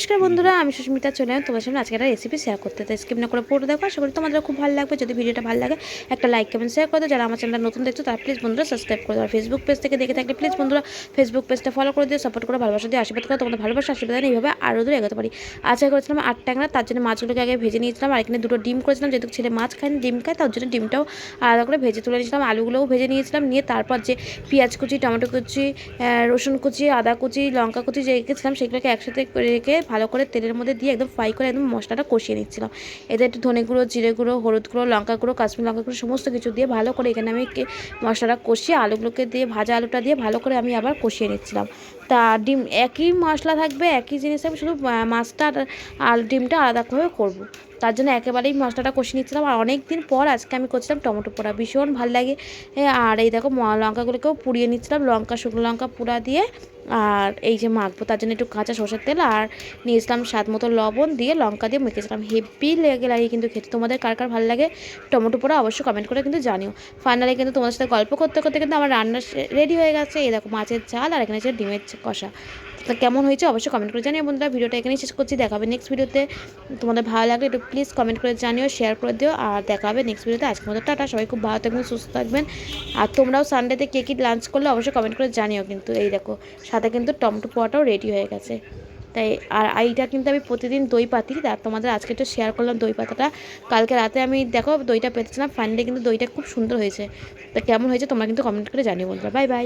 নমস্কার বন্ধুরা, আমি সুস্মিতা চলে এলাম তোমার সামনে আজকে একটা রেসিপি শেয়ার করতে। তাই স্কিপ না করে পুরো দেখো, আশা করি তোমাদের খুব ভালো লাগবে। যদি ভিডিওটা ভালো লাগে একটা লাইক কমেন্ট শেয়ার করে দাও। যারা আমার চ্যানেলটা নতুন দেখছো তারা প্লিজ বন্ধুরা সাবস্ক্রাইব করে দাও। ফেসবুক পেজ থেকে দেখে থাকলে প্লিজ বন্ধুরা ফেসবুক পেজটা ফলো করে দিও, সাপোর্ট করে ভালোবাসা দিয়ে আশীর্বাদ করে। তোমাদের ভালোবাসা আশীর্বাদ এইভাবে আরও দূর এগোতে পারি। আজকে করেছিলাম 8 ট্যাংরা, তার জন্য মাছগুলোকে আগে ভেজে নিয়েছিলাম। আর এখানে 2টো ডিম করেছিলাম, যেহেতু ছেলে মাছ খায়নি ডিম খায়, তার জন্য ডিমটাও আলাদা করে ভেজে তুলে নিয়েছিলাম। আলুগুলোও ভেজে নিয়েছিলাম, নিয়ে তারপর যে পেঁয়াজ কুচি, টমেটো কুচি, রসুন কুচি, আদা কুচি, লঙ্কা কুচি যে রেখেছিলাম সেগুলোকে একসাথে রেখে ভালো করে তেলের মধ্যে দিয়ে একদম ফ্রাই করে একদম মশলাটা কষিয়ে নিচ্ছিলাম। এতে একটু ধনে গুঁড়ো, জিরে গুঁড়ো, হলুদ গুঁড়ো, লঙ্কা গুঁড়ো, কাশ্মীর লঙ্কা গুঁড়ো সমস্ত কিছু দিয়ে ভালো করে এখানে আমি মশলাটা কষিয়ে আলুগুলোকে দিয়ে ভাজা আলুটা দিয়ে ভালো করে আমি আবার কষিয়ে নিচ্ছিলাম। তা ডিম একই মশলা থাকবে, একই জিনিস থাকবে, শুধু মাছটা আর ডিমটা আলাদা করে করবো। তার জন্য একেবারেই মশলাটা কষিয়ে নিচ্ছিলাম। আর অনেক দিন পর আজকে আমি করছিলাম টমেটো পোড়া, ভীষণ ভালো লাগে। আর এই দেখো লঙ্কাগুলোকেও পুড়িয়ে নিচ্ছিলাম, শুকনো লঙ্কা পোড়া দিয়ে। আর এই যে মাখবো তার জন্য একটু কাঁচা সরষের তেল আর নিয়েছিলাম স্বাদ মতো লবণ দিয়ে লঙ্কা দিয়ে মেখেছিলাম। হেভি লাগে কিন্তু খেতে। তোমাদের কার কার ভালো লাগে টমেটো পোড়া অবশ্যই কমেন্ট করে কিন্তু জানিও। ফাইনালি কিন্তু তোমাদের সাথে গল্প করতে করতে কিন্তু আমার রান্না রেডি হয়ে গেছে। এই দেখো মাছের ঝাল আর এখানে হচ্ছে ডিমের কষা। তা কেমন হয়েছে অবশ্যই কমেন্ট করে জানিও বন্ধুরা। ভিডিওটা এখানেই শেষ করছি, দেখা হবে নেক্সট ভিডিওতে। তোমাদের ভালো লাগলে একটু প্লিজ কমেন্ট করে জানিও, শেয়ার করে দিও। আর দেখা হবে নেক্সট ভিডিওতে। আজকের মতো টাটা, সবাই খুব ভালো থাকবেন, সুস্থ থাকবেন। আর তোমরাও সানডেতে কে কী লাঞ্চ করলে অবশ্যই কমেন্ট করে জানিও কিন্তু। এই দেখো সাথে কিন্তু টমেটো পোড়াটাও রেডি হয়ে গেছে। তাই আর এইটা কিন্তু আমি প্রতিদিন দই পাতি, আর তোমাদের আজকে একটু শেয়ার করলাম দই পাতাটা। কালকে রাতে আমি দেখো দইটা পেতেছিলাম, ফাইনালি কিন্তু দইটা খুব সুন্দর হয়েছে। তা কেমন হয়েছে তোমরা কিন্তু কমেন্ট করে জানিও বন্ধুরা। Bye bye.